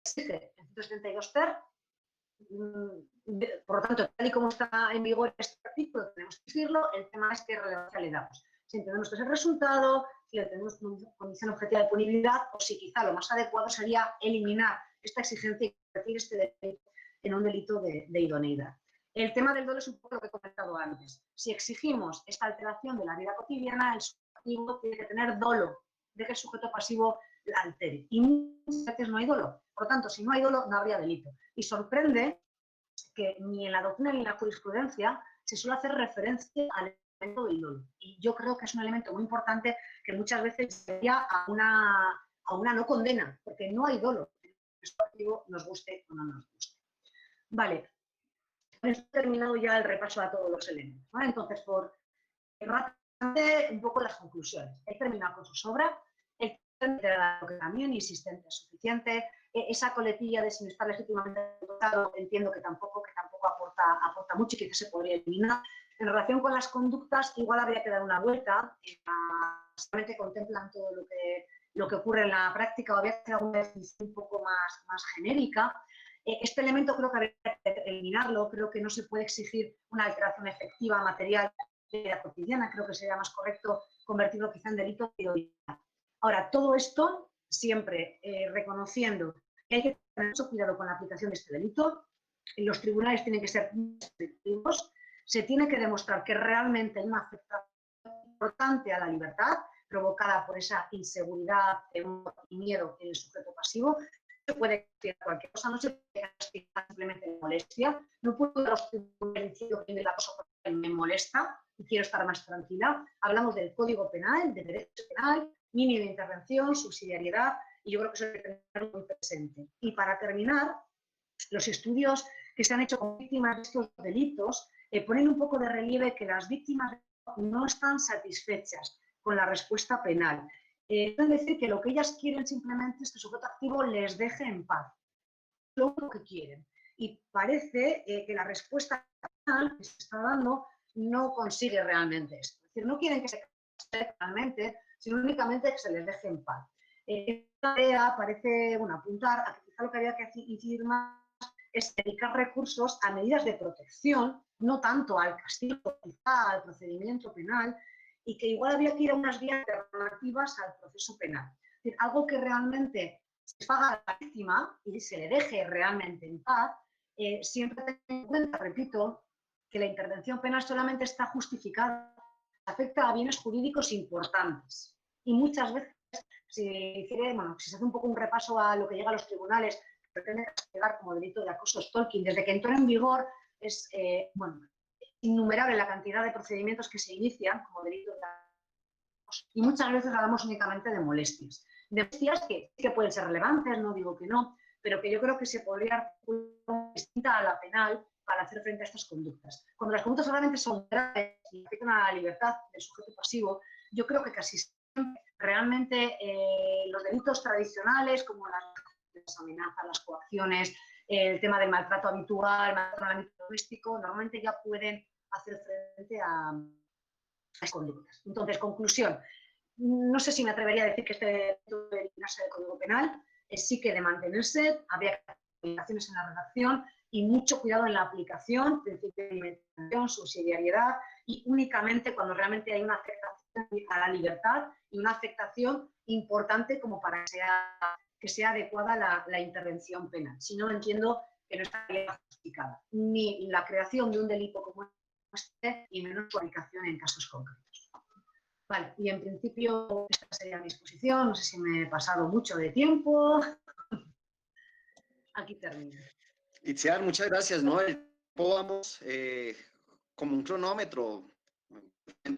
exige el 172 ter. Por lo tanto, tal y como está en vigor este artículo, tenemos que decirlo. El tema es qué relevancia le damos. Si entendemos que es el resultado, si tenemos condición objetiva de punibilidad, o si quizá lo más adecuado sería eliminar esta exigencia y convertir este delito en un delito de idoneidad. El tema del dolo es un poco lo que he comentado antes. Si exigimos esta alteración de la vida cotidiana, el sujeto activo tiene que tener dolo de que el sujeto pasivo la altere. Y muchas veces no hay dolo. Por lo tanto, si no hay dolo, no habría delito. Y sorprende que ni en la doctrina ni en la jurisprudencia se suele hacer referencia al elemento del dolo. Y yo creo que es un elemento muy importante que muchas veces sería a una no condena, porque no hay dolo. El activo nos guste o no nos guste. Vale. He terminado ya el repaso a todos los elementos, ¿vale? Entonces, por rápidamente un poco las conclusiones. He terminado con sus obras, el también insistente es suficiente, esa coletilla de sin estar legítimamente dotado entiendo que tampoco aporta mucho y quizás se podría eliminar. En relación con las conductas, igual habría que dar una vuelta, solamente contemplan todo lo que ocurre en la práctica, o habría que hacer alguna definición un poco más genérica. Este elemento creo que habría que eliminarlo, creo que no se puede exigir una alteración efectiva material de la cotidiana, creo que sería más correcto convertirlo quizá en delito de idoneidad. Ahora, todo esto siempre reconociendo que hay que tener mucho cuidado con la aplicación de este delito, los tribunales tienen que ser muy restrictivos, se tiene que demostrar que realmente hay una afectación importante a la libertad provocada por esa inseguridad, temor y miedo en el sujeto pasivo. Se puede castigar cualquier cosa, no se puede castigar simplemente molestia. No puedo decir que el acoso me molesta y quiero estar más tranquila. Hablamos del Código Penal, de derecho penal, mínima intervención, subsidiariedad, y yo creo que eso hay que tenerlo muy presente. Y para terminar, los estudios que se han hecho con víctimas de estos delitos ponen un poco de relieve que las víctimas no están satisfechas con la respuesta penal. Es decir, que lo que ellas quieren simplemente es que el sujeto activo les deje en paz. Es lo único que quieren. Y parece que la respuesta penal que se está dando no consigue realmente esto. Es decir, no quieren que se castigue realmente, sino únicamente que se les deje en paz. Esta idea parece apuntar a que quizá lo que había que incidir más es dedicar recursos a medidas de protección, no tanto al castigo, quizá al procedimiento penal, y que igual había que ir a unas vías alternativas al proceso penal. Es decir, algo que realmente se paga a la víctima y se le deje realmente en paz, siempre teniendo en cuenta, repito, que la intervención penal solamente está justificada, afecta a bienes jurídicos importantes. Y muchas veces, si se hace un poco un repaso a lo que llega a los tribunales, pretende castigar como delito de acoso stalking. Desde que entró en vigor es innumerable la cantidad de procedimientos que se inician como delito de acoso. Y muchas veces hablamos únicamente de molestias. De molestias que pueden ser relevantes, no digo que no, pero que yo creo que se podría articular distinta a la penal para hacer frente a estas conductas. Cuando las conductas solamente son graves y afectan a la libertad del sujeto pasivo, yo creo que casi siempre realmente los delitos tradicionales como las amenazas, las coacciones, el tema del maltrato habitual, el maltrato en el ámbito doméstico, normalmente ya pueden hacer frente a las conductas. Entonces, conclusión, no sé si me atrevería a decir que este delito debe eliminarse del Código Penal, sí que de mantenerse, habría modificaciones en la redacción y mucho cuidado en la aplicación, principio de limitación, subsidiariedad y únicamente cuando realmente hay una afectación a la libertad y una afectación importante como para que sea adecuada la intervención penal. Si no, entiendo que no estaría justificada ni la creación de un delito como este y menos su aplicación en casos concretos. Vale, y en principio esta sería mi exposición, no sé si me he pasado mucho de tiempo. Aquí termino. Itziar, muchas gracias, ¿no? Vamos como un cronómetro,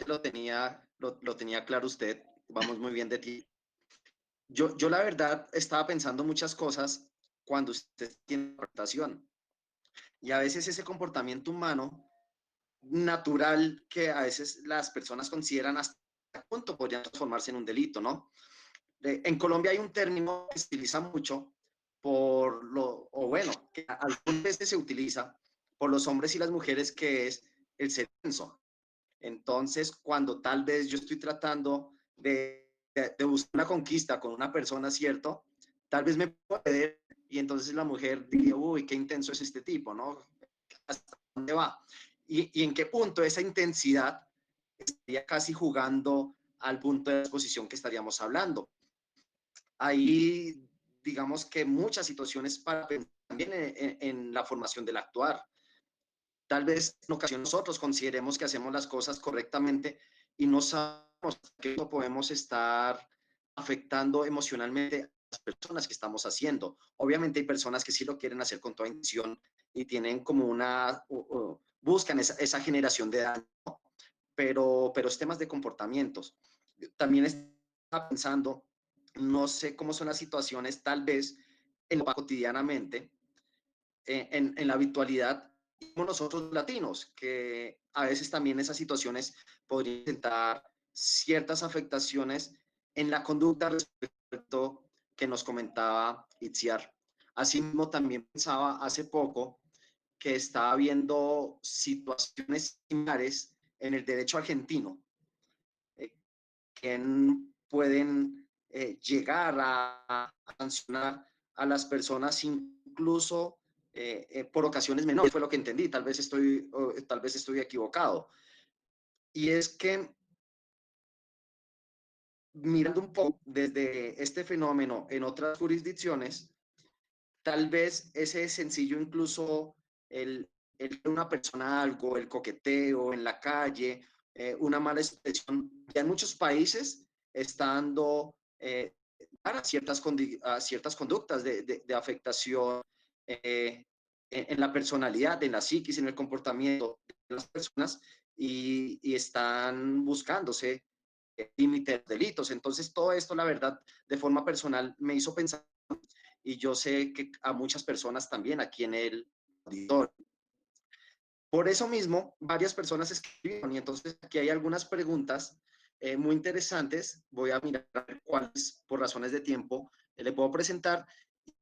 lo tenía claro usted, vamos muy bien de ti. Yo la verdad estaba pensando muchas cosas cuando usted tiene interpretación y a veces ese comportamiento humano natural que a veces las personas consideran hasta qué punto podría transformarse en un delito, ¿no? En Colombia hay un término que se utiliza mucho que algunas veces se utiliza por los hombres y las mujeres, que es el ser tenso. Entonces, cuando tal vez yo estoy tratando de buscar una conquista con una persona, ¿cierto? tal vez me puede, y entonces la mujer diría, uy, qué intenso es este tipo, ¿no? ¿Hasta dónde va? Y en qué punto esa intensidad estaría casi jugando al punto de exposición que estaríamos hablando. Hay, digamos que muchas situaciones para pensar también en la formación del actuar. Tal vez en ocasiones nosotros consideremos que hacemos las cosas correctamente y no sabemos que no podemos estar afectando emocionalmente a las personas que estamos haciendo. Obviamente hay personas que sí lo quieren hacer con toda intención y tienen como buscan esa generación de daño, pero es temas de comportamientos. También estaba pensando, no sé cómo son las situaciones, tal vez cotidianamente, en la habitualidad, como nosotros latinos, que a veces también esas situaciones podrían presentar ciertas afectaciones en la conducta respecto que nos comentaba Itziar. Asimismo, también pensaba hace poco que estaba viendo situaciones similares en el derecho argentino, eh, que pueden llegar a sancionar a las personas incluso por ocasiones menores, fue lo que entendí, tal vez estoy equivocado. Y es que mirando un poco desde este fenómeno en otras jurisdicciones, tal vez ese sencillo incluso el que una persona algo, el coqueteo en la calle, una mala expresión, ya en muchos países está dando para a ciertas conductas de afectación en la personalidad, en la psiquis, en el comportamiento de las personas y están buscándose límites, delitos. Entonces, todo esto, la verdad, de forma personal, me hizo pensar y yo sé que a muchas personas también aquí en el auditorio. Por eso mismo, varias personas escribieron y entonces aquí hay algunas preguntas muy interesantes. Voy a mirar cuáles, por razones de tiempo, le puedo presentar.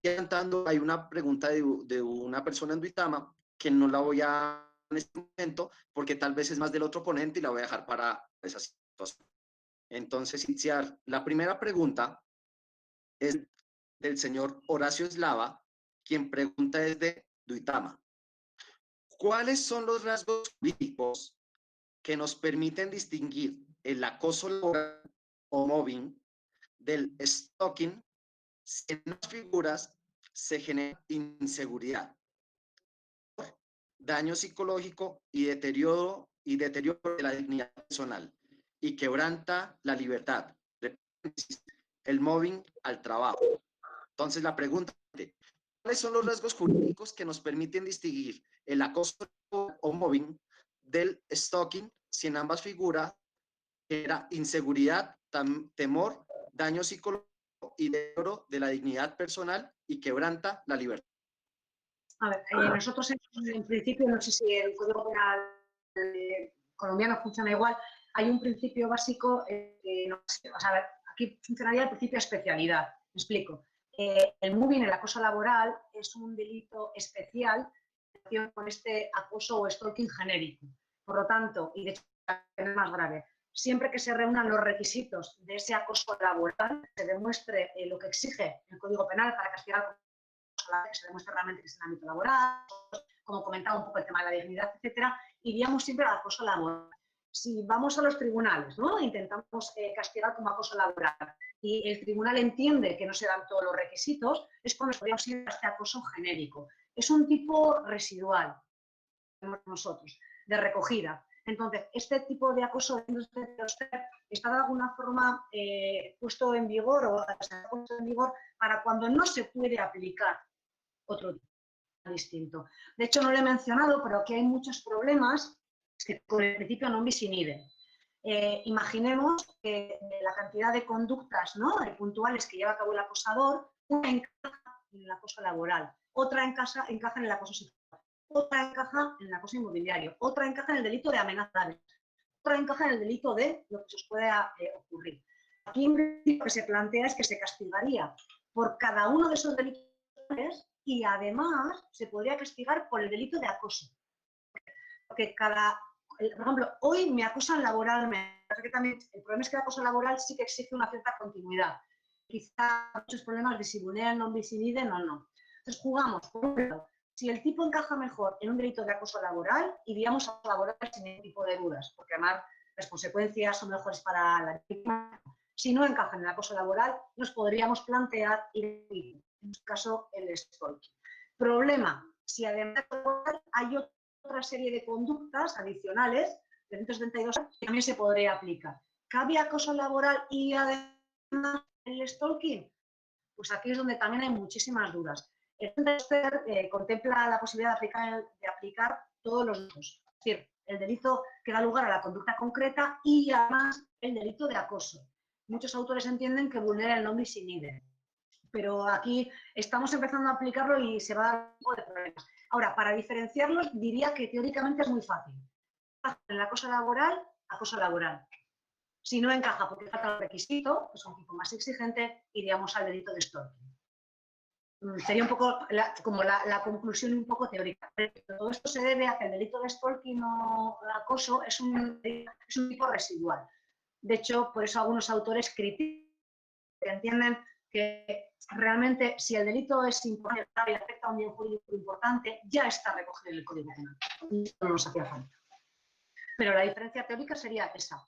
Y adelantando, hay una pregunta de una persona en Duitama que no la voy a en este momento porque tal vez es más del otro ponente y la voy a dejar para esa situación. Entonces, Itziar, la primera pregunta es del señor Horacio Eslava, quien pregunta desde Duitama. ¿Cuáles son los rasgos jurídicos que nos permiten distinguir el acoso laboral o mobbing del stalking si en las figuras se genera inseguridad, daño psicológico y deterioro de la dignidad personal y quebranta la libertad? El mobbing al trabajo. Entonces la pregunta es, ¿cuáles son los rasgos jurídicos que nos permiten distinguir el acoso o mobbing del stalking si en ambas figuras era inseguridad, temor, daño psicológico y deterioro de la dignidad personal y quebranta la libertad? A ver, nosotros en principio, no sé si el Código Penal colombiano funciona igual, hay un principio básico, a ver, aquí funcionaría el principio de especialidad. Me explico. El mobbing, el acoso laboral, es un delito especial con este acoso o stalking genérico. Por lo tanto, y de hecho es más grave, siempre que se reúnan los requisitos de ese acoso laboral, se demuestre lo que exige el Código Penal para castigar, que se demuestre realmente que es en el ámbito laboral, como comentaba un poco el tema de la dignidad, etcétera, iríamos siempre al acoso laboral. Si vamos a los tribunales, ¿no? Intentamos castigar como acoso laboral y el tribunal entiende que no se dan todos los requisitos, es cuando podríamos ir a este acoso genérico. Es un tipo residual, nosotros, de recogida. Entonces, este tipo de acoso está de alguna forma puesto en vigor o está puesto en vigor para cuando no se puede aplicar otro tipo distinto. De hecho, no lo he mencionado, pero aquí hay muchos problemas que con el principio non bis in idem. Imaginemos que la cantidad de conductas, ¿no?, puntuales que lleva a cabo el acosador, una encaja en el acoso laboral, otra encaja en el acoso sexual, otra encaja en el acoso inmobiliario, otra encaja en el delito de amenazas, otra encaja en el delito de lo que se os pueda ocurrir. Aquí lo que se plantea es que se castigaría por cada uno de esos delitos y además se podría castigar por el delito de acoso. Porque por ejemplo, hoy me acosan laboralmente. Que también, el problema es que el acoso laboral sí que exige una cierta continuidad. quizá muchos problemas de si vulnera el non bis in idem o no. Entonces jugamos, por un lado, si el tipo encaja mejor en un delito de acoso laboral, iríamos a laboral sin ningún tipo de dudas, porque además las consecuencias son mejores para la víctima. Si no encaja en el acoso laboral, nos podríamos plantear ir, en este caso, el stalking. Problema, si además hay otra serie de conductas adicionales, de 172, que también se podría aplicar. ¿Cabe acoso laboral y además el stalking? Pues aquí es donde también hay muchísimas dudas. El contempla la posibilidad de aplicar todos los delitos. Es decir, el delito que da lugar a la conducta concreta y además el delito de acoso. Muchos autores entienden que vulnera el non bis in idem, pero aquí estamos empezando a aplicarlo y se va a dar un poco de problemas. Ahora, para diferenciarlos, diría que teóricamente es muy fácil. En el acoso laboral. Si no encaja porque falta el requisito, que es un tipo más exigente, iríamos al delito de stalking. Sería un poco como la conclusión un poco teórica. Todo esto se debe a que el delito de stalking o acoso es un tipo residual. De hecho, por eso algunos autores critican, que entienden que realmente si el delito es importante y afecta a un bien jurídico importante, ya está recogido en el Código Penal. No nos hacía falta. Pero la diferencia teórica sería esa.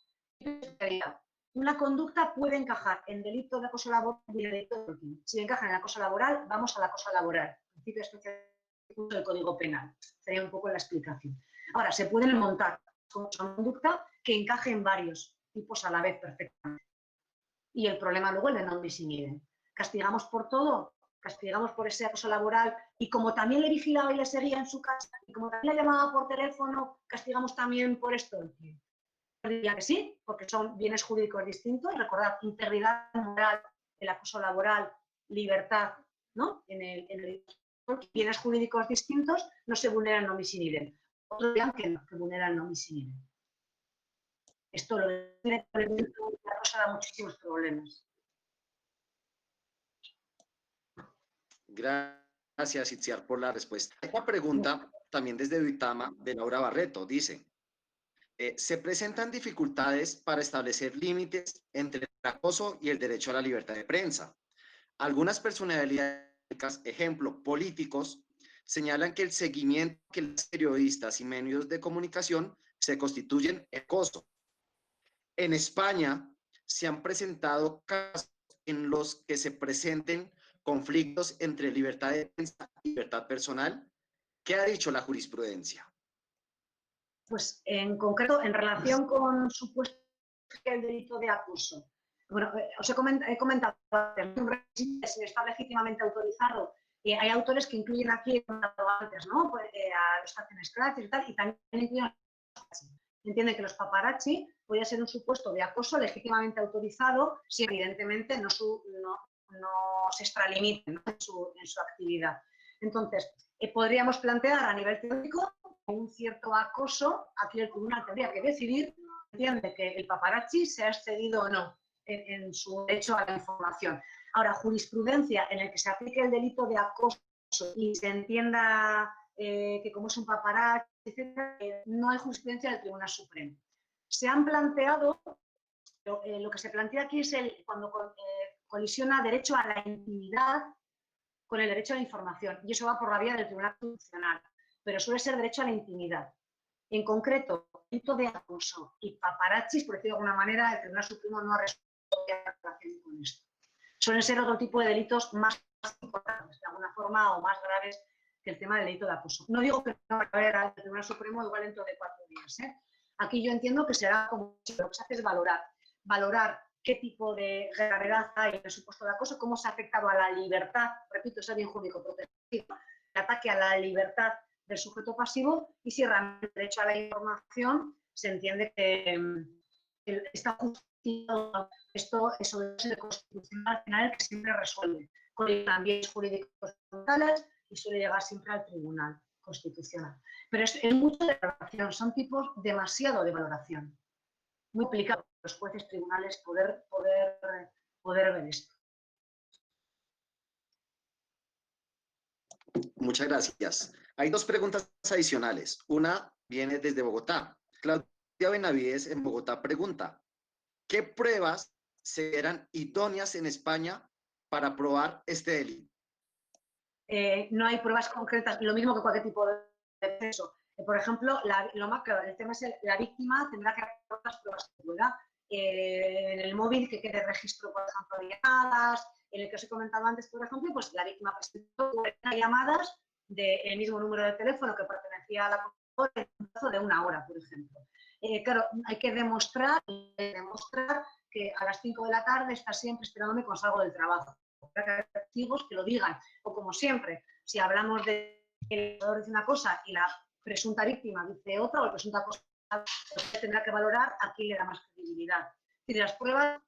Una conducta puede encajar en delito de acoso laboral y en delito de stalking. Si encaja en el acoso laboral, vamos al acoso laboral. Principio específico del Código Penal. Sería un poco la explicación. Ahora, se pueden montar con conducta que encaje en varios tipos a la vez perfectamente. Y el problema luego es el de non bis in idem. ¿Castigamos por todo? Castigamos por ese acoso laboral y como también le vigilaba y le seguía en su casa y como también le llamaba por teléfono, castigamos también por esto. Diría que sí, porque son bienes jurídicos distintos. Recordad, integridad moral, el acoso laboral, libertad, ¿no? En el bienes jurídicos distintos no se vulneran non bis in idem. Otros dirán que no, que vulneran non bis in idem. Esto lo da muchísimos problemas. Gracias, Itziar, por la respuesta. Esta pregunta, también desde Duitama, de Laura Barreto, dice, se presentan dificultades para establecer límites entre el acoso y el derecho a la libertad de prensa. Algunas personalidades, ejemplo, políticos, señalan que el seguimiento que los periodistas y medios de comunicación se constituyen acoso. En España se han presentado casos en los que se presenten conflictos entre libertad de prensa y libertad personal. ¿Qué ha dicho la jurisprudencia? Pues en concreto, en relación con supuesto el delito de acoso. Bueno, os he comentado si está legítimamente autorizado. Hay autores que incluyen aquí antes, ¿no? Pues, a los que hacen scratch y tal, y también incluyen a los entienden que los paparazzi podría ser un supuesto de acoso legítimamente autorizado si evidentemente no se extralimiten, ¿no? en su actividad. Entonces, podríamos plantear a nivel teórico un cierto acoso. Aquí el tribunal tendría que decidir, entiende que el paparazzi se ha excedido o no en su derecho a la información. Ahora, jurisprudencia en el que se aplique el delito de acoso y se entienda que como es un paparazzi, etcétera, no hay jurisprudencia del Tribunal Supremo. Se han planteado, lo que se plantea aquí es cuando colisiona derecho a la intimidad con el derecho a la información, y eso va por la vía del Tribunal Constitucional, pero suele ser derecho a la intimidad. En concreto, delito de acoso y paparazzis, por decirlo de alguna manera, el Tribunal Supremo no ha resuelto relación con esto. Suelen ser otro tipo de delitos más importantes, de alguna forma, o más graves que el tema del delito de acoso. No digo que no va a haber al Tribunal Supremo igual dentro de 4 días. Aquí yo entiendo que será como lo que se hace es valorar qué tipo de gravedad hay en el supuesto de acoso, cómo se ha afectado a la libertad, repito, es el bien jurídico protegido, el ataque a la libertad del sujeto pasivo y si realmente el derecho a la información se entiende que está justificado. Esto es el constitucional al final que siempre resuelve, con cambios jurídicos fundamentales y suele llegar siempre al Tribunal Constitucional. Pero es mucho de valoración, son tipos demasiado de valoración. Muy complicado para los jueces tribunales poder ver esto. Muchas gracias. Hay 2 preguntas adicionales. Una viene desde Bogotá. Claudia Benavides en Bogotá pregunta, ¿qué pruebas serán idóneas en España para probar este delito? No hay pruebas concretas, lo mismo que cualquier tipo de proceso. Por ejemplo, lo más claro, el tema es la víctima tendrá que hacer las pruebas que pueda. En el móvil que quede registro, por ejemplo, de llamadas. En el que os he comentado antes, por ejemplo, pues la víctima presentó llamadas del mismo número de teléfono que pertenecía a la computadora en un plazo de 1 hora, por ejemplo. Claro, hay que demostrar que a las 5 de la tarde está siempre esperándome cuando salgo del trabajo. Hay que haber testigos que lo digan. O como siempre, si hablamos de que el jugador dice una cosa y la presunta víctima dice otra, o el presunto acosador tendrá que valorar a quién le da más credibilidad. Es decir, las pruebas,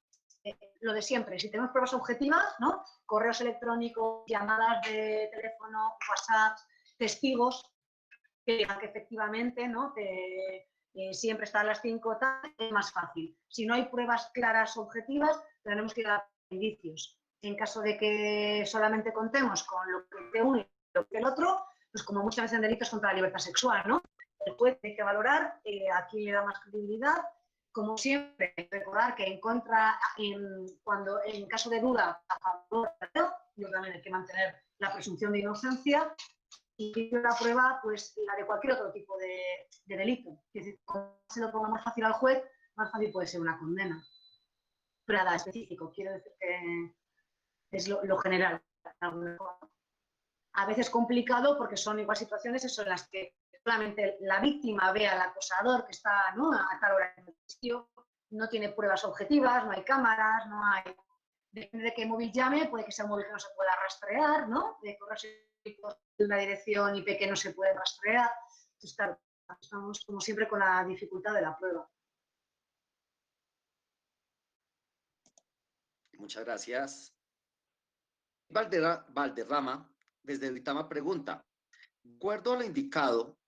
lo de siempre, si tenemos pruebas objetivas, ¿no? Correos electrónicos, llamadas de teléfono, WhatsApp, testigos que digan que efectivamente, ¿no? Siempre está a las 5, es más fácil. Si no hay pruebas claras objetivas, tenemos que dar indicios. En caso de que solamente contemos con lo que de uno y lo que el otro, pues como muchas veces en delitos contra la libertad sexual, ¿no? El juez tiene que valorar a quién le da más credibilidad. Como siempre, recordar que cuando en caso de duda a favor yo también hay que mantener la presunción de inocencia y la prueba, pues la de cualquier otro tipo de delito. Es decir, como se lo ponga más fácil al juez, más fácil puede ser una condena. Pero nada específico, quiero decir que es lo general. A veces complicado porque son igual situaciones en las que solamente la víctima ve al acosador que está, ¿no?, a tal hora en el sitio, no tiene pruebas objetivas, no hay cámaras, no hay... Depende de qué móvil llame, puede que sea un móvil que no se pueda rastrear, ¿no? De correos de una dirección IP que no se puede rastrear. Entonces, claro, estamos como siempre con la dificultad de la prueba. Muchas gracias. Valderrama, desde Duitama, pregunta: de acuerdo a lo indicado,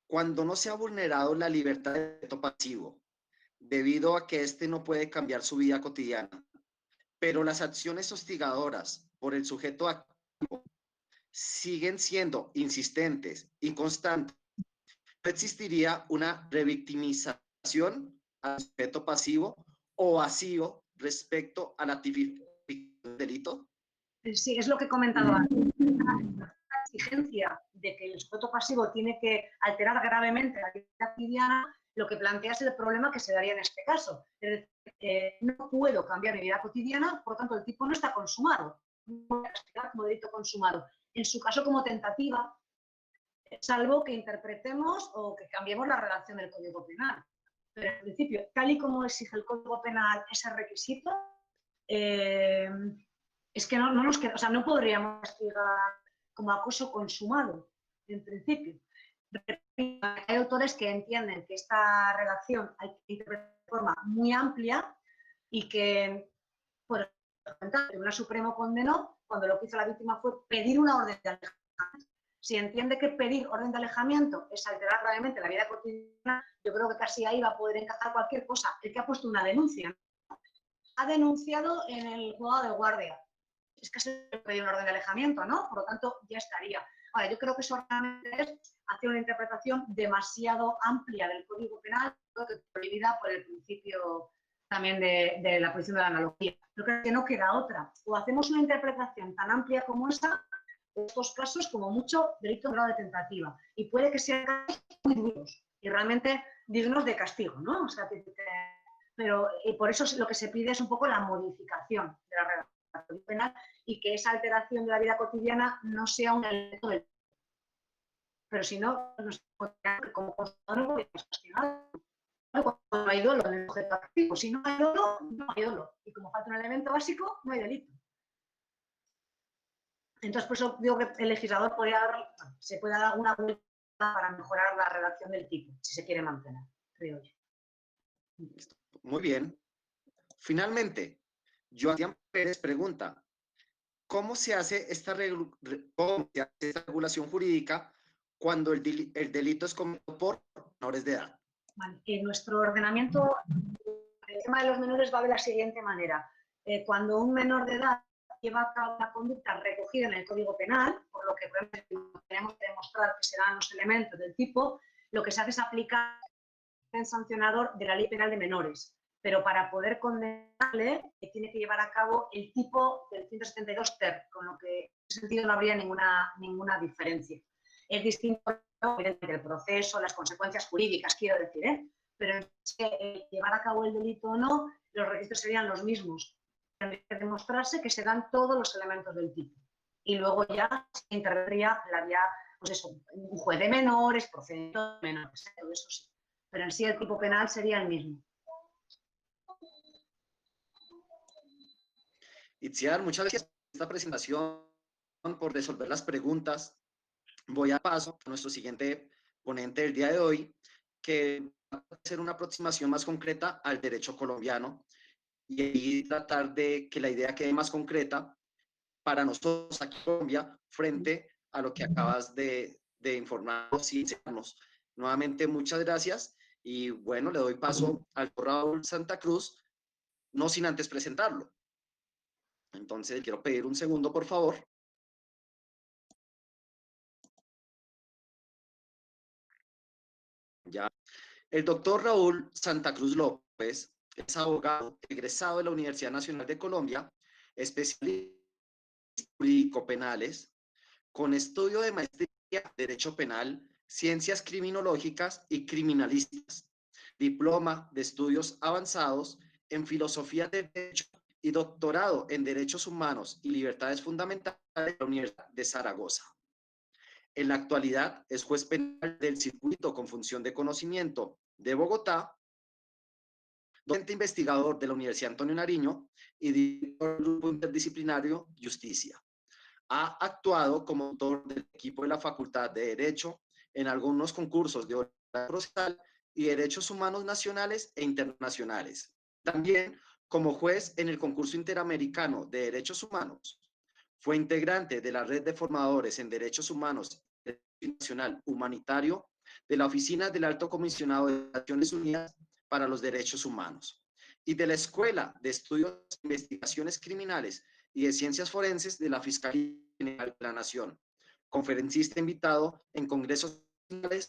cuando no se ha vulnerado la libertad del sujeto pasivo, debido a que éste no puede cambiar su vida cotidiana, pero las acciones hostigadoras por el sujeto activo siguen siendo insistentes y constantes, ¿no existiría una revictimización al sujeto pasivo o vacío respecto a la tipificación del delito? Sí, es lo que he comentado antes. La exigencia de que el sujeto pasivo tiene que alterar gravemente la vida cotidiana, lo que plantea es el problema que se daría en este caso. Es decir, no puedo cambiar mi vida cotidiana, por lo tanto el tipo no está consumado, no voy a castigar como delito consumado. En su caso como tentativa, salvo que interpretemos o que cambiemos la redacción del Código Penal. Pero en principio, tal y como exige el Código Penal ese requisito, es que no podríamos castigar como acoso consumado, en principio. Hay autores que entienden que esta redacción hay que interpretar de forma muy amplia y que, por ejemplo, el Tribunal Supremo condenó cuando lo que hizo la víctima fue pedir una orden de alejamiento. Si entiende que pedir orden de alejamiento es alterar gravemente la vida cotidiana, yo creo que casi ahí va a poder encajar cualquier cosa. El que ha puesto una denuncia, ha denunciado en el juzgado de guardia. Es que se pedido una orden de alejamiento, ¿no? Por lo tanto, ya estaría. Ahora, yo creo que eso realmente es hacer una interpretación demasiado amplia del Código Penal, prohibida por el principio también de la prohibición de la analogía. Yo creo que no queda otra. O hacemos una interpretación tan amplia como esa, en estos casos, como mucho, delito en grado de tentativa. Y puede que sean casos muy duros y realmente dignos de castigo, ¿no? O sea, pero por eso lo que se pide es un poco la modificación de la redacción penal y que esa alteración de la vida cotidiana no sea un elemento del... Pero si no, nos como consultor no podemos castigar. Cuando no hay dolo en el objeto activo, si no hay dolo, no hay dolo. Y como falta un elemento básico, no hay delito. Entonces, por eso digo que el legislador se puede dar alguna vuelta para mejorar la redacción del tipo, si se quiere mantener, creo yo. Muy bien. Finalmente, Joaquín Pérez pregunta: ¿cómo se hace esta regulación jurídica cuando el delito es cometido por menores de edad? Vale. En nuestro ordenamiento, el tema de los menores va de la siguiente manera. Cuando un menor de edad lleva a cabo una conducta recogida en el Código Penal, por lo que tenemos que demostrar que se dan los elementos del tipo, lo que se hace es aplicar el sancionador de la Ley Penal de Menores. pero para poder condenarle tiene que llevar a cabo el tipo del 172 ter, con lo que en ese sentido no habría ninguna diferencia. Es distinto, ¿no?, el proceso, las consecuencias jurídicas, quiero decir, pero llevar a cabo el delito o no, los requisitos serían los mismos. Tendría que demostrarse que se dan todos los elementos del tipo. Y luego ya se intervendría la vía, pues eso, un juez de menores, procedimiento de menores, todo eso sí. Pero en sí el tipo penal sería el mismo. Itziar, muchas gracias por esta presentación, por resolver las preguntas. Voy a paso a nuestro siguiente ponente del día de hoy, que va a hacer una aproximación más concreta al derecho colombiano y tratar de que la idea quede más concreta para nosotros aquí en Colombia frente a lo que acabas de informarnos y enseñarnos. Nuevamente, muchas gracias y bueno, le doy paso al doctor Raúl Santa Cruz, no sin antes presentarlo. Entonces, quiero pedir un segundo, por favor. Ya. El doctor Raúl Santa Cruz López es abogado egresado de la Universidad Nacional de Colombia, especialista en jurídico penales, con estudio de maestría en Derecho Penal, Ciencias Criminológicas y Criminalísticas, diploma de estudios avanzados en Filosofía de Derecho y doctorado en Derechos Humanos y Libertades Fundamentales de la Universidad de Zaragoza. En la actualidad es juez penal del circuito con función de conocimiento de Bogotá, docente investigador de la Universidad Antonio Nariño y director del Grupo Interdisciplinario Justicia. Ha actuado como autor del equipo de la Facultad de Derecho en algunos concursos de oratoria procesal y derechos humanos nacionales e internacionales. También como juez en el concurso interamericano de derechos humanos. Fue integrante de la red de formadores en derechos humanos nacional humanitario de la Oficina del Alto Comisionado de Naciones Unidas para los Derechos Humanos y de la Escuela de Estudios de Investigaciones Criminales y de Ciencias Forenses de la Fiscalía General de la Nación. Conferencista invitado en congresos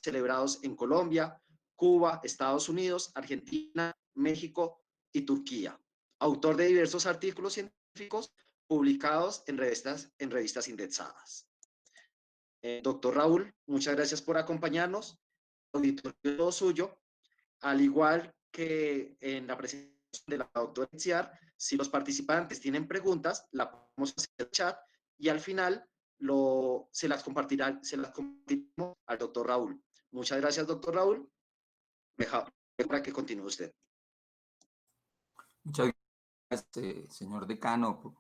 celebrados en Colombia, Cuba, Estados Unidos, Argentina, México y Turquía. Autor de diversos artículos científicos publicados en revistas indexadas. Doctor Raúl, muchas gracias por acompañarnos. Auditorio todo suyo. Al igual que en la presentación de la doctora Itziar, si los participantes tienen preguntas, la podemos hacer en el chat y al final se las compartiremos al doctor Raúl. Muchas gracias, doctor Raúl. Para que continúe usted. Muchas gracias, señor decano,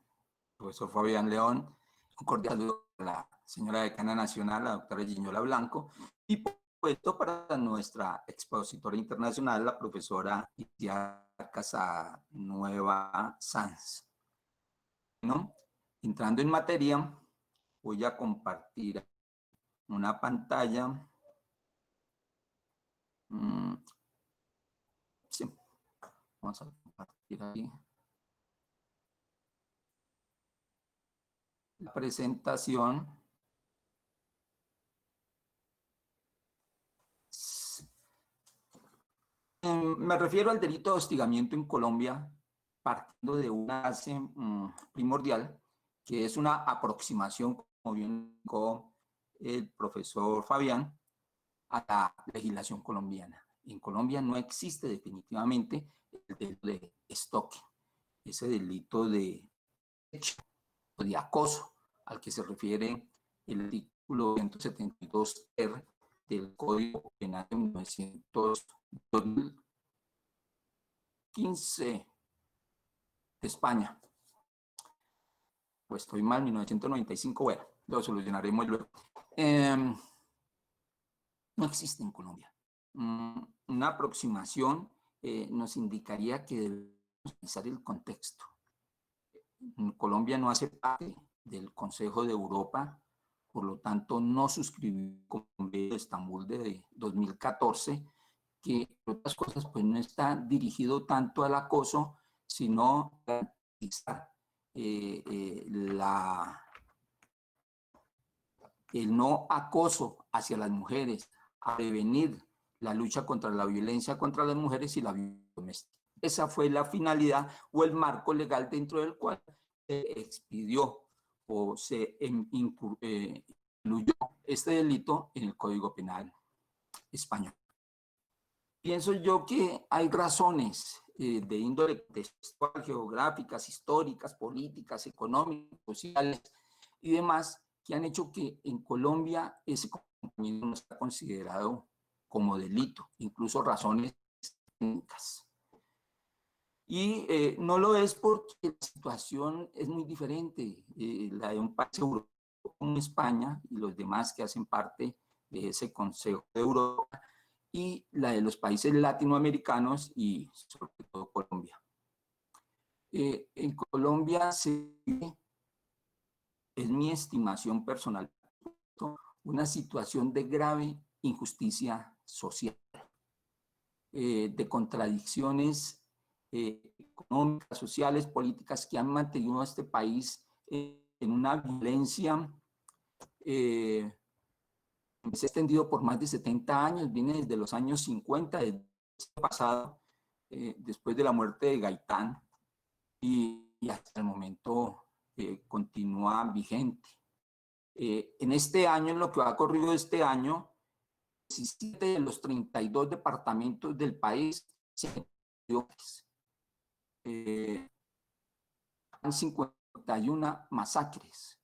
profesor Fabián León. Un cordial saludo a la señora decana nacional, la doctora Giñola Blanco, y por supuesto para nuestra expositora internacional, la profesora Itziar Casanueva Sanz. Bueno, entrando en materia, voy a compartir una pantalla. Sí, vamos a compartir aquí la presentación. Me refiero al delito de hostigamiento en Colombia partiendo de una base primordial, que es una aproximación, como bien indicó el profesor Fabián, a la legislación colombiana. En Colombia no existe definitivamente el delito de stalking, ese delito de acoso al que se refiere el artículo 172R del Código Penal de 2015 de España. Pues estoy mal, 1995, bueno, lo solucionaremos luego. No existe en Colombia. Una aproximación nos indicaría que debemos analizar el contexto. Colombia no hace parte del Consejo de Europa, por lo tanto no suscribió el Convenio de Estambul de 2014, que entre otras cosas pues no está dirigido tanto al acoso, sino a garantizar el no acoso hacia las mujeres, a prevenir la lucha contra la violencia contra las mujeres y la violencia doméstica. Esa fue la finalidad o el marco legal dentro del cual se expidió o se incluyó este delito en el Código Penal español. Pienso yo que hay razones de índole textual, geográficas, históricas, políticas, económicas, sociales y demás que han hecho que en Colombia ese comportamiento no sea considerado como delito, incluso razones técnicas. Y no lo es porque la situación es muy diferente, la de un país europeo como España y los demás que hacen parte de ese Consejo de Europa, y la de los países latinoamericanos y sobre todo Colombia. En Colombia es mi estimación personal, una situación de grave injusticia social, de contradicciones económicas, sociales, políticas que han mantenido a este país en una violencia se ha extendido por más de 70 años, viene desde los años 50, del pasado, después de la muerte de Gaitán, y hasta el momento continúa vigente. En este año, en lo que ha corrido este año, 17 de los 32 departamentos del país se han han 51 masacres,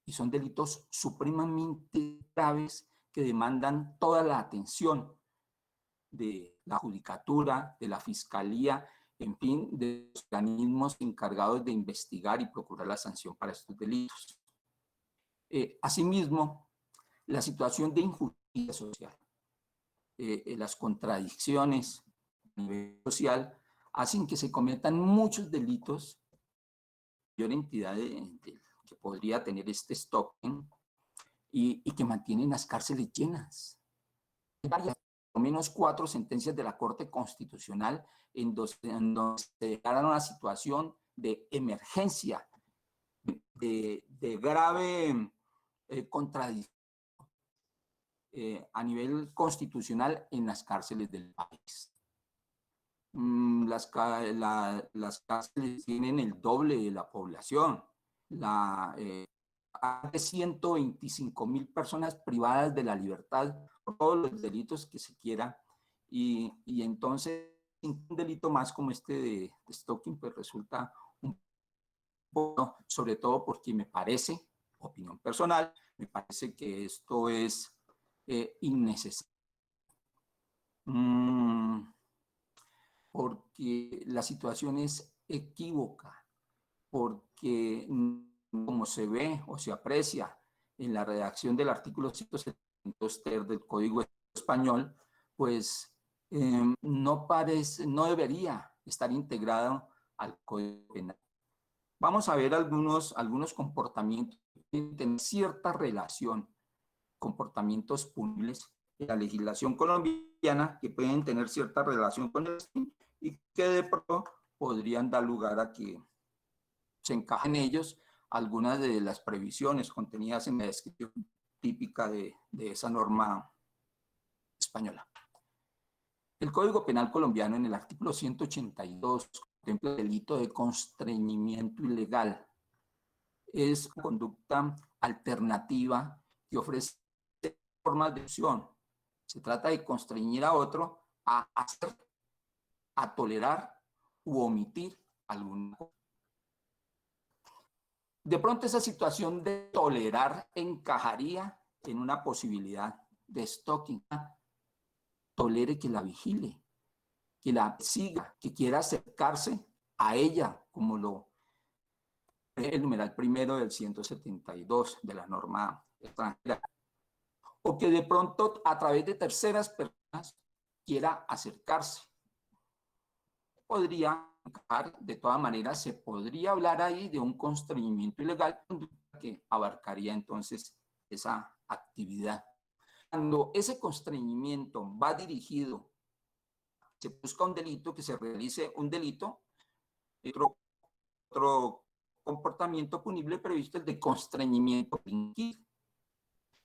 y son delitos supremamente graves que demandan toda la atención de la judicatura, de la fiscalía, en fin, de los organismos encargados de investigar y procurar la sanción para estos delitos. Asimismo, la situación de injusticia social, las contradicciones a nivel social, hacen que se cometan muchos delitos de mayor entidad que podría tener este stalking y que mantienen las cárceles llenas. Hay varias, por lo menos 4 sentencias de la Corte Constitucional en donde se declara una situación de emergencia, de grave contradicción a nivel constitucional en las cárceles del país. Las cárceles tienen el doble de la población. Hay 125.000 personas privadas de la libertad por todos los delitos que se quiera, y entonces un delito más como este de stalking pues resulta un poco, sobre todo porque me parece, opinión personal, me parece que esto es innecesario. Porque la situación es equívoca, porque como se ve o se aprecia en la redacción del artículo 172 ter del Código Español, pues no debería estar integrado al Código Penal. Vamos a ver algunos comportamientos que tienen cierta relación, comportamientos punibles en la legislación colombiana que pueden tener cierta relación con el y que de pronto podrían dar lugar a que se encajen en ellos algunas de las previsiones contenidas en la descripción típica de esa norma española. El Código Penal colombiano en el artículo 182 contempla el delito de constreñimiento ilegal. Es conducta alternativa que ofrece formas de acción. Se trata de constreñir a otro a hacer, a tolerar u omitir alguna cosa. De pronto esa situación de tolerar encajaría en una posibilidad de stalking. Tolere que la vigile, que la siga, que quiera acercarse a ella, como lo el numeral primero del 172 de la norma extranjera, o que de pronto a través de terceras personas quiera acercarse. Podría, de todas maneras, se podría hablar ahí de un constreñimiento ilegal que abarcaría entonces esa actividad. Cuando ese constreñimiento va dirigido, se busca un delito, que se realice un delito, otro comportamiento punible previsto es de constreñimiento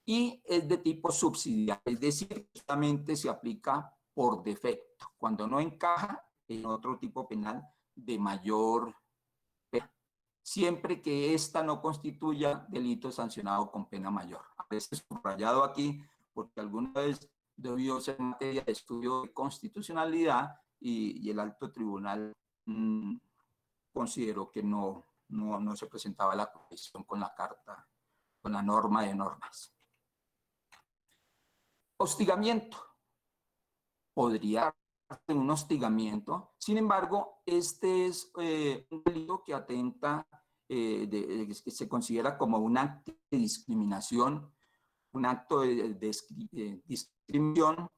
y es de tipo subsidiario, es decir, justamente se aplica por defecto. Cuando no encaja, en otro tipo penal de mayor pena, siempre que ésta no constituya delito sancionado con pena mayor. A veces subrayado aquí porque alguna vez debió ser materia de estudio de constitucionalidad y el alto tribunal consideró que no se presentaba la colisión con la carta, con la norma de normas. Hostigamiento. Podría ser un hostigamiento. Sin embargo, este es un delito que atenta, que se considera como un acto de discriminación, un acto de discriminación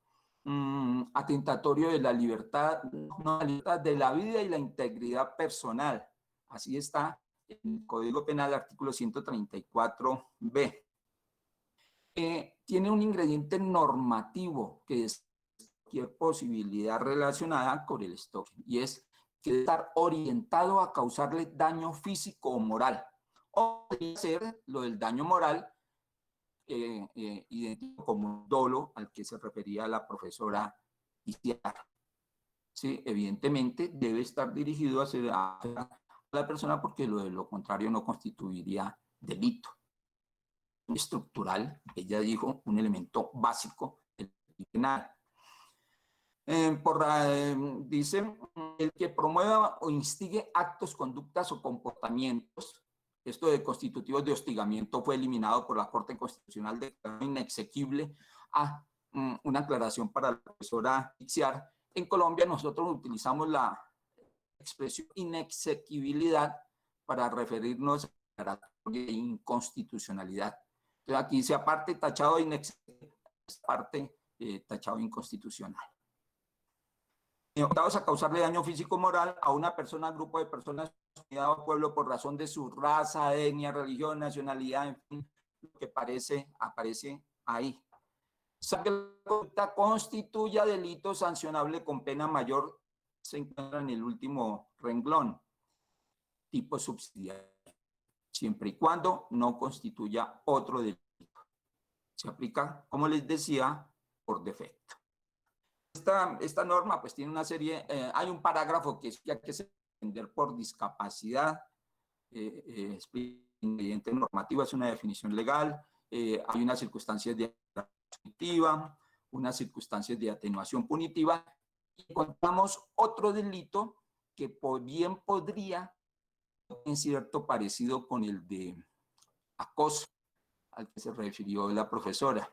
atentatorio de la libertad, no, la libertad de la vida y la integridad personal. Así está en el Código Penal, artículo 134b. Tiene un ingrediente normativo que es cualquier posibilidad relacionada con el stalking, y es que debe estar orientado a causarle daño físico o moral. O podría ser lo del daño moral, idéntico como dolo al que se refería la profesora Iciar. Sí, evidentemente debe estar dirigido a la persona, porque lo de lo contrario no constituiría delito estructural, ella dijo, un elemento básico del penal. Dice, el que promueva o instigue actos, conductas o comportamientos, esto de constitutivos de hostigamiento fue eliminado por la Corte Constitucional de inexequible a una aclaración para la profesora Iciar. En Colombia nosotros utilizamos la expresión inexequibilidad para referirnos a la inconstitucionalidad. Entonces aquí dice aparte tachado de inexequibilidad, parte tachado de inconstitucional. Orientados a causarle daño físico o moral a una persona, grupo de personas, comunidad o pueblo por razón de su raza, etnia, religión, nacionalidad, en fin, lo que aparece ahí. O sea, que la conducta constituya delito sancionable con pena mayor, se encuentra en el último renglón, tipo subsidiario, siempre y cuando no constituya otro delito. Se aplica, como les decía, por defecto. Esta norma pues tiene una serie, hay un parágrafo que es que hay que entender por discapacidad, ingrediente normativo, es una definición legal, hay unas circunstancias de punitiva, unas circunstancias de atenuación punitiva, y encontramos otro delito que bien podría en cierto parecido con el de acoso, al que se refirió la profesora.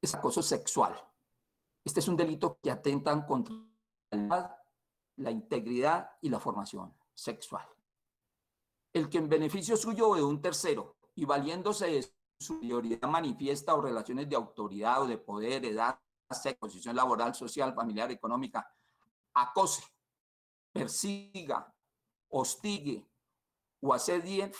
Es acoso sexual. Este es un delito que atenta contra la integridad y la formación sexual. El que en beneficio suyo o de un tercero y valiéndose de su superioridad manifiesta o relaciones de autoridad o de poder, edad, sexo, posición laboral, social, familiar, económica, acose, persiga, hostigue o asedie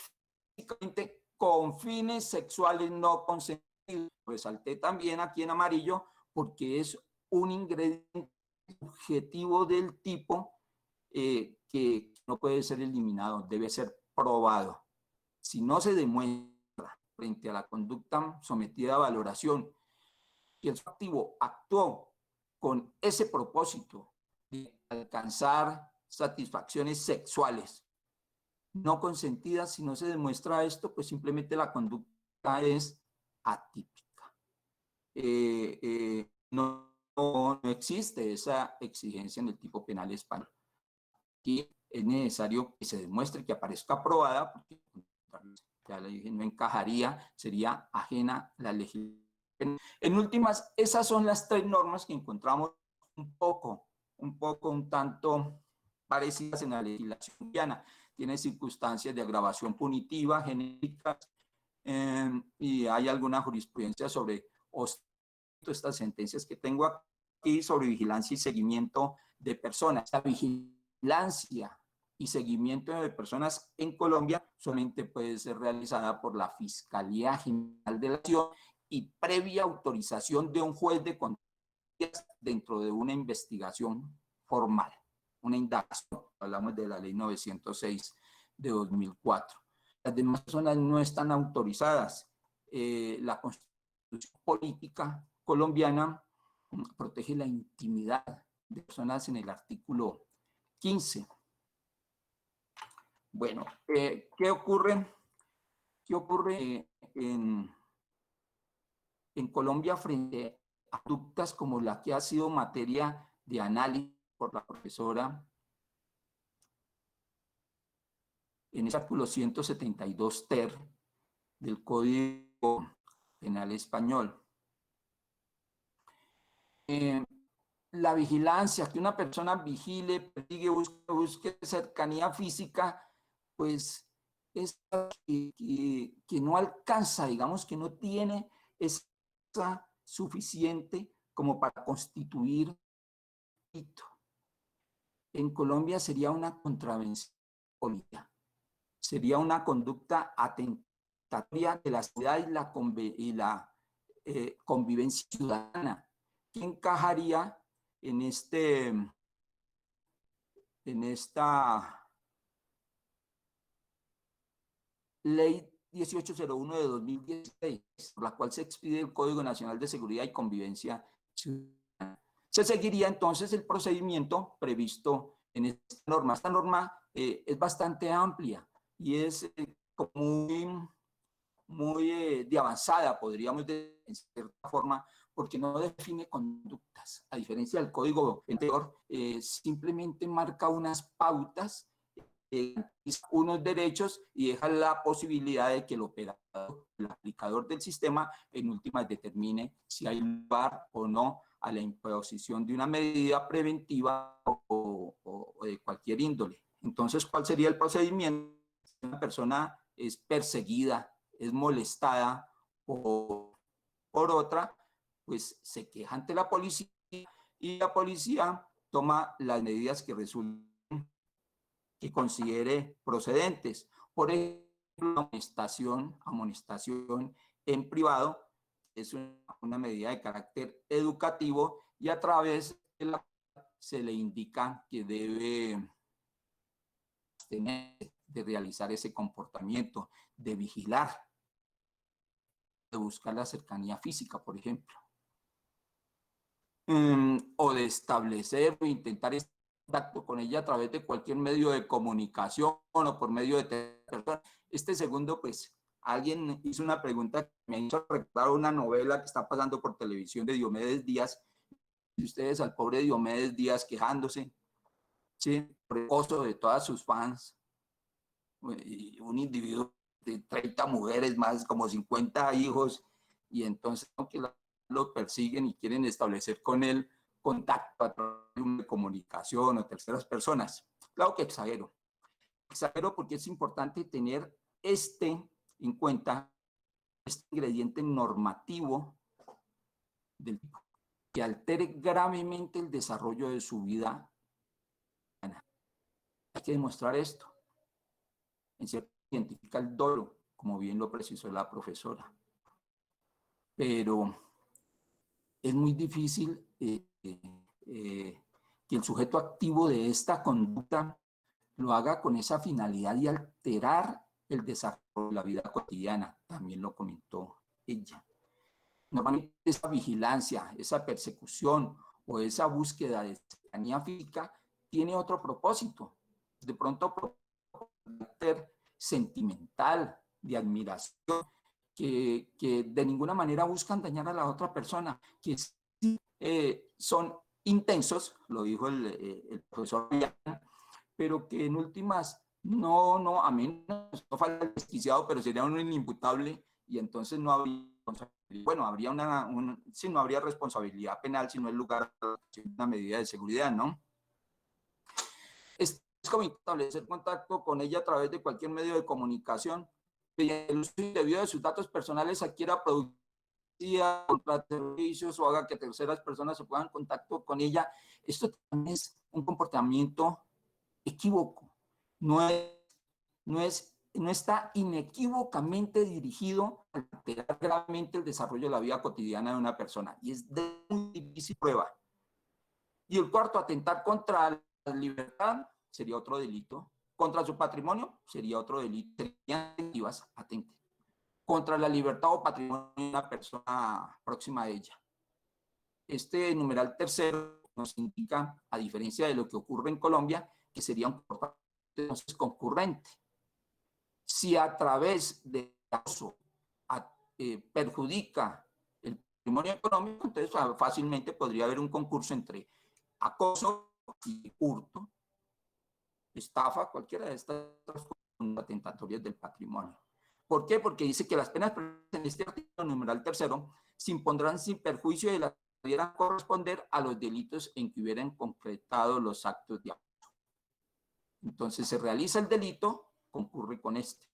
físicamente con fines sexuales no consentidos. Resalté también aquí en amarillo porque es un ingrediente subjetivo del tipo que no puede ser eliminado, debe ser probado. Si no se demuestra frente a la conducta sometida a valoración que el activo actuó con ese propósito de alcanzar satisfacciones sexuales no consentidas, si no se demuestra esto, pues simplemente la conducta es atípica. No existe esa exigencia en el tipo penal español. Aquí es necesario que se demuestre, que aparezca aprobada, porque ya le dije, no encajaría, sería ajena a la legislación. En últimas, esas son las tres normas que encontramos un tanto parecidas en la legislación colombiana. Tiene circunstancias de agravación punitiva genéricas, y hay alguna jurisprudencia sobre estas sentencias que tengo aquí sobre vigilancia y seguimiento de personas. La vigilancia y seguimiento de personas en Colombia solamente puede ser realizada por la Fiscalía General de la Nación y previa autorización de un juez de control dentro de una investigación formal, una indagación. Hablamos de la ley 906 de 2004. Las demás personas no están autorizadas. La Constitución política colombiana protege la intimidad de personas en el artículo 15. Bueno, ¿qué ocurre en Colombia frente a conductas como la que ha sido materia de análisis por la profesora en el artículo 172 ter del Código Penal Español? La vigilancia, que una persona vigile, persigue, busque cercanía física, pues es que no alcanza, digamos que no tiene esa suficiente como para constituir delito. En Colombia sería una contravención política, sería una conducta atentatoria de la sociedad y la convivencia ciudadana, que encajaría en esta ley 1801 de 2016, por la cual se expide el Código Nacional de Seguridad y Convivencia Ciudadana. Se seguiría entonces el procedimiento previsto en esta norma. Esta norma es bastante amplia y es muy de avanzada, podríamos decir, en cierta forma, porque no define conductas. A diferencia del código anterior, simplemente marca unas pautas, unos derechos y deja la posibilidad de que el operador, el aplicador del sistema, en últimas determine si hay lugar o no a la imposición de una medida preventiva o de cualquier índole. Entonces, ¿cuál sería el procedimiento? Una persona es perseguida, es molestada por otra, pues se queja ante la policía y la policía toma las medidas que resulten, que considere procedentes. Por ejemplo, amonestación en privado es una medida de carácter educativo y a través de la se le indica que debe tener de realizar ese comportamiento, de vigilar, de buscar la cercanía física, por ejemplo, o de establecer o intentar estar en contacto con ella a través de cualquier medio de comunicación o por medio de personas. Este segundo, pues, alguien hizo una pregunta que me hizo recordar una novela que está pasando por televisión de Diomedes Díaz, y ustedes al pobre Diomedes Díaz quejándose, ¿sí?, por el acoso de todas sus fans, un individuo de 30 mujeres, más como 50 hijos, y entonces aunque lo persiguen y quieren establecer con él contacto a través de una comunicación o terceras personas. Claro que exagero porque es importante tener en cuenta este ingrediente normativo del tipo que altere gravemente el desarrollo de su vida. Hay que demostrar esto. En cierto, identifica el dolo, como bien lo precisó la profesora. Pero es muy difícil que el sujeto activo de esta conducta lo haga con esa finalidad de alterar el desarrollo de la vida cotidiana. También lo comentó ella. Normalmente esa vigilancia, esa persecución o esa búsqueda de cercanía física tiene otro propósito. De pronto, carácter sentimental, de admiración, que de ninguna manera buscan dañar a la otra persona, que sí son intensos, lo dijo el profesor, pero que en últimas no, a menos no falta el desquiciado, pero sería un inimputable y entonces no habría, bueno, habría sí, no habría responsabilidad penal, sino el lugar de una medida de seguridad, ¿no? Es como establecer contacto con ella a través de cualquier medio de comunicación, mediante el uso indebido de sus datos personales adquiera productividad, contrate servicios o haga que terceras personas se pongan en contacto con ella. Esto también es un comportamiento equívoco. No está inequívocamente dirigido a alterar gravemente el desarrollo de la vida cotidiana de una persona y es de muy difícil prueba. Y el cuarto, atentar contra la libertad sería otro delito, contra su patrimonio sería otro delito, serían activas, atente, contra la libertad o patrimonio de una persona próxima a ella. Este numeral tercero nos indica, a diferencia de lo que ocurre en Colombia, que sería un comportamiento entonces concurrente. Si a través de acoso perjudica el patrimonio económico, entonces fácilmente podría haber un concurso entre acoso y hurto, estafa, cualquiera de estas formas atentatorias del patrimonio. ¿Por qué? Porque dice que las penas en este artículo numeral tercero se impondrán sin perjuicio de las que pudieran corresponder a los delitos en que hubieran concretado los actos de acoso. Entonces se realiza el delito, concurre con este.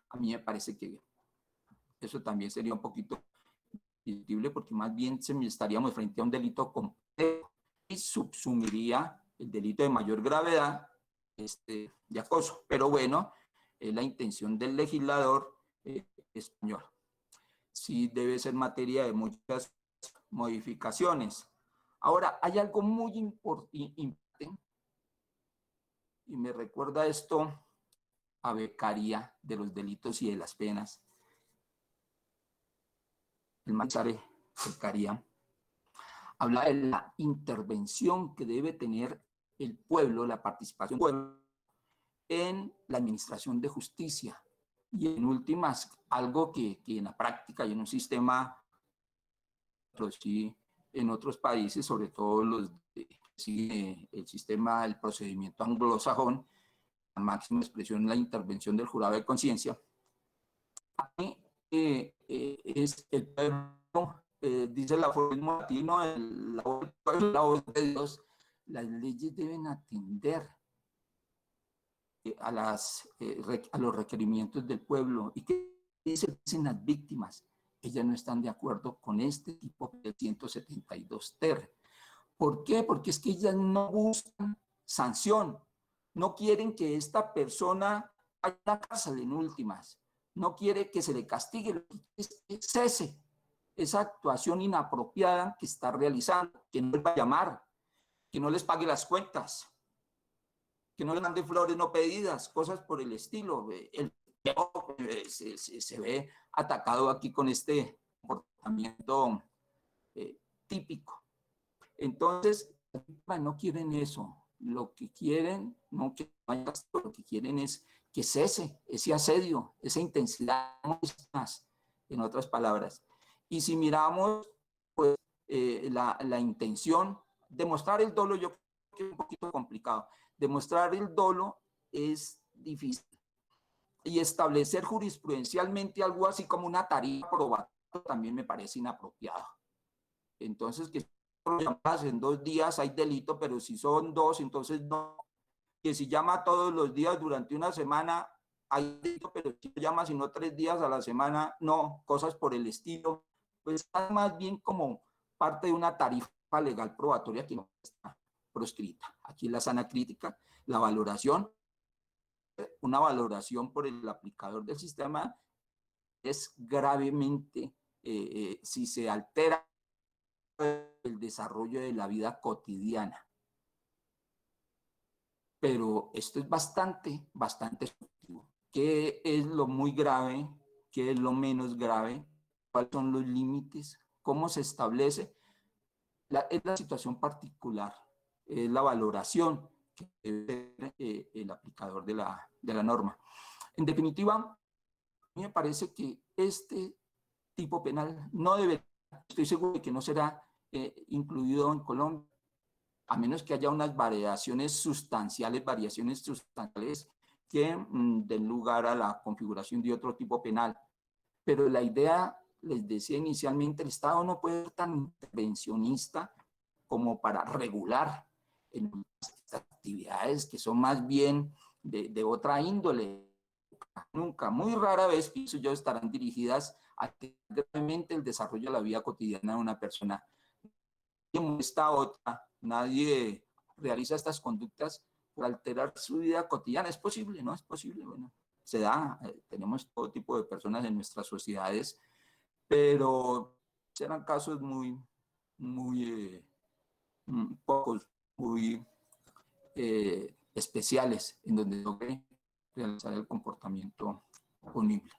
A mí me parece que eso también sería un poquito discutible porque más bien estaríamos frente a un delito complejo y subsumiría el delito de mayor gravedad de acoso. Pero bueno, es la intención del legislador español. Sí debe ser materia de muchas modificaciones. Ahora, hay algo muy importante y me recuerda esto a Beccaria de los delitos y de las penas. El Manzare Beccaria habla de la intervención que debe tener el pueblo, la participación del pueblo en la administración de justicia. Y en últimas, algo que en la práctica y en un sistema, pero sí en otros países, sobre todo los el sistema, el procedimiento anglosajón, la máxima expresión, la intervención del jurado de conciencia, es el pueblo, dice el aforismo latino, la voz de Dios, las leyes deben atender a los requerimientos del pueblo. ¿Y qué dicen las víctimas? Ellas no están de acuerdo con este tipo de 172 ter. ¿Por qué? Porque es que ellas no buscan sanción, no quieren que esta persona vaya a la cárcel en últimas, no quiere que se le castigue, lo que cese esa actuación inapropiada que está realizando, que no les va a llamar, que no les pague las cuentas, que no le mande flores no pedidas, cosas por el estilo. Se ve atacado aquí con este comportamiento típico. Entonces, no quieren eso. Lo que quieren, no que vaya, lo que quieren es que cese ese asedio, esa intensidad, en otras palabras. Y si miramos, pues, la intención, demostrar el dolo, yo creo que es un poquito complicado. Demostrar el dolo es difícil. Y establecer jurisprudencialmente algo así como una tarifa probatoria también me parece inapropiado. Entonces, que en 2 días hay delito, pero si son 2, entonces no. Que si llama todos los días durante una semana, hay delito, pero si llama sino 3 días a la semana, no. Cosas por el estilo. Pues más bien como parte de una tarifa legal probatoria que no está proscrita. Aquí la sana crítica, la valoración, una valoración por el aplicador del sistema es gravemente, si se altera el desarrollo de la vida cotidiana. Pero esto es bastante subjetivo. ¿Qué es lo muy grave? ¿Qué es lo menos grave? ¿Cuáles son los límites? ¿Cómo se establece? Es la situación particular, es la valoración que debe ser el aplicador de la norma. En definitiva, a mí me parece que este tipo penal no debe, estoy seguro de que no será incluido en Colombia, a menos que haya unas variaciones sustanciales que den lugar a la configuración de otro tipo penal. Pero la idea, les decía inicialmente, el Estado no puede ser tan intervencionista como para regular en estas actividades que son más bien de otra índole. Nunca, muy rara vez, pienso yo, estarán dirigidas a realmente el desarrollo de la vida cotidiana de una persona. Esta otra, nadie realiza estas conductas por alterar su vida cotidiana. ¿Es posible? ¿No es posible? Bueno, se da, tenemos todo tipo de personas en nuestras sociedades, pero serán casos muy pocos, muy especiales, en donde logre realizar el comportamiento punible.